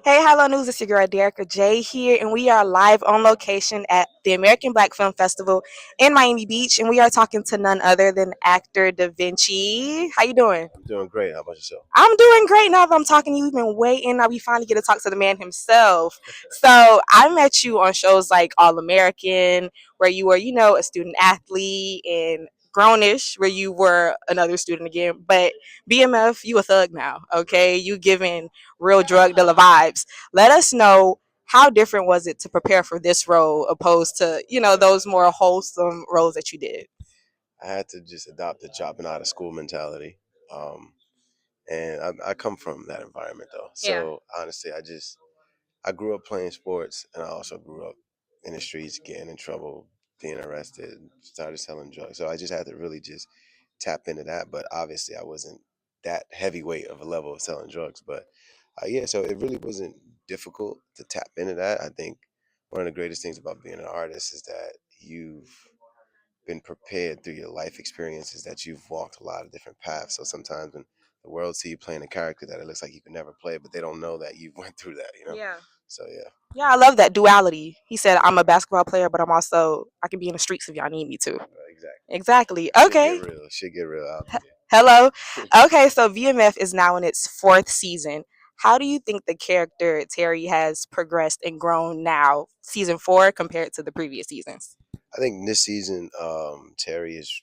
Hey, hello, news. It's your girl, Derek J here, and we are live on location at the American Black Film Festival in Miami Beach, and we are talking to none other than actor Da Vinci. How you doing? I'm doing great. How about yourself? I'm doing great now that I'm talking to you. We've been waiting. Now we finally get to talk to the man himself. So I met you on shows like All American, where you were, a student athlete, and Grownish, where you were another student again. But BMF, you a thug now, okay? You giving real drug dealer vibes. Let us know, how different was it to prepare for this role opposed to, those more wholesome roles that you did? I had to just adopt the dropping out of school mentality. Um, and I come from that environment though. Yeah. So honestly, I grew up playing sports, and I also grew up in the streets, getting in trouble, being arrested, started selling drugs. So I just had to really just tap into that. But obviously, I wasn't that heavyweight of a level of selling drugs. But yeah, so it really wasn't difficult to tap into that. I think one of the greatest things about being an artist is that you've been prepared through your life experiences, that you've walked a lot of different paths. So sometimes when the world see you playing a character that it looks like you could never play, but they don't know that you went through that. Yeah. So yeah, Yeah, I love that duality. He said, I'm a basketball player, but I can be in the streets if y'all need me to. exactly. Exactly. Shit get Okay. real. Shit get real out Hello. there. Okay, so VMF is now in its fourth season. How do you think the character Terry has progressed and grown now, season four, compared to the previous seasons? I think this season, Terry is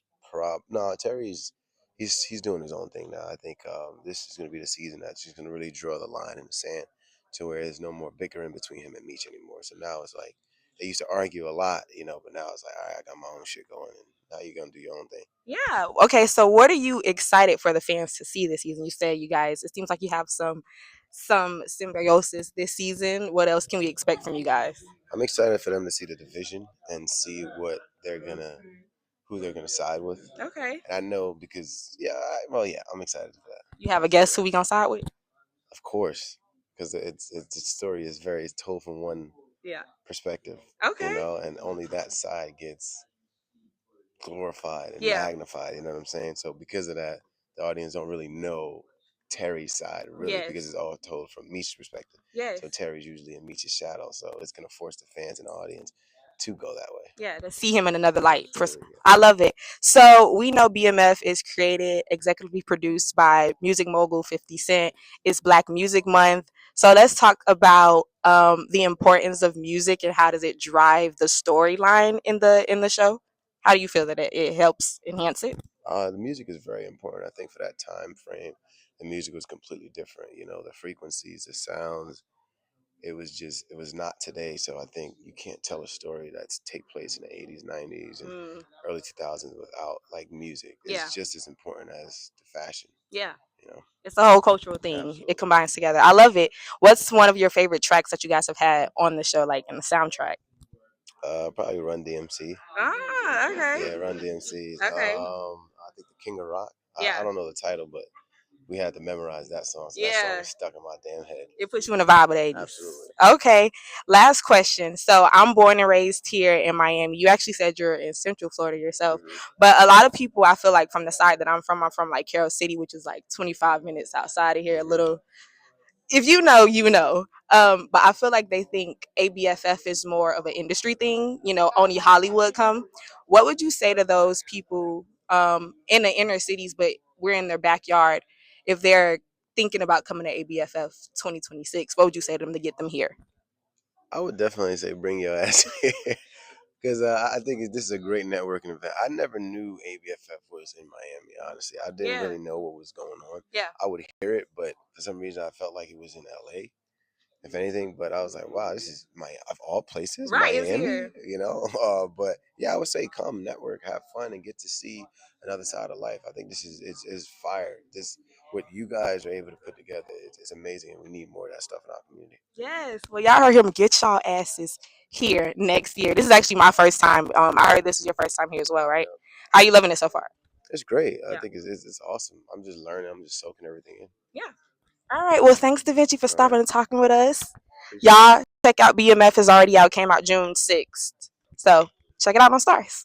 no Terry's he's doing his own thing now. I think this is going to be the season that's just going to really draw the line in the sand to where there's no more bickering between him and Meech anymore. So now it's like they used to argue a lot, but now it's like, all right, I got my own shit going, and now you're gonna do your own thing. Yeah. Okay, so what are you excited for the fans to see this season? You said you guys, it seems like you have some symbiosis this season. What else can we expect from you guys? I'm excited for them to see the division and see who they're gonna side with. Okay. And I know because yeah, I'm excited for that. You have a guess who we gonna side with? Of course, because the story is very told from one Yeah. perspective, Okay. and only that side gets glorified and Yeah. magnified. You know what I'm saying? So because of that, the audience don't really know Terry's side really because Yes. it's all told from Meech's perspective. Yes. So Terry's usually in Meech's shadow, so it's gonna force the fans and the audience to go that way. Yeah, to see him in another light. Absolutely. I love it. So we know BMF is created, executively produced by music mogul 50 Cent. It's Black Music Month. So let's talk about the importance of music and how does it drive the storyline in the show. How do you feel that it helps enhance it? The music is very important. I think for that time frame, the music was completely different. The frequencies, the sounds, it was not today. So I think you can't tell a story that's take place in the 80s, 90s, and Mm, early 2000s without like music. yeah, It's just as important as the fashion. yeah. You know, It's a whole cultural thing. It absolutely. combines together. I love it. What's one of your favorite tracks that you guys have had on the show, like in the soundtrack? Probably Run DMC. Ah, okay. Yeah, Run DMC. Okay. I think the King of Rock. I Yeah. don't know the title, but we had to memorize that song, so that song Yeah. is stuck in my damn head. It puts you in the vibe of the 80s. Absolutely. Okay. Last question. So I'm born and raised here in Miami. You actually said you're in Central Florida yourself. Hmm. But a lot of people, I feel like from the side that I'm from like Carroll City, which is like 25 minutes outside of here, a Hmm. little, if you know, you know. But I feel like they think ABFF is more of an industry thing, only Hollywood come. What would you say to those people in the inner cities, but we're in their backyard, if they're thinking about coming to ABFF 2026? What would you say to them to get them here? I would definitely say bring your ass here. Because I think this is a great networking event. I never knew ABFF was in Miami, honestly. I didn't Yeah, really know what was going on. yeah, I would hear it, but for some reason I felt like it was in LA, if anything. But I was like, wow, this is of all places, right. It's Miami, here. you know? But yeah, I would say come, network, have fun, and get to see another side of life. I think this is fire. What you guys are able to put together is amazing, and we need more of that stuff in our community. Yes. Well, y'all heard him. Get y'all asses here next year. This is actually my first time. I heard this is your first time here as well, right? Yeah. How you loving it so far? It's great. I Yeah. think it's awesome. I'm just learning. I'm just soaking everything in. Yeah. All right. Well, thanks, Da Vinci, for All right. stopping and talking with us. Appreciate it. Y'all check out BMF is already out. Came out June 6th. So check it out on Stars.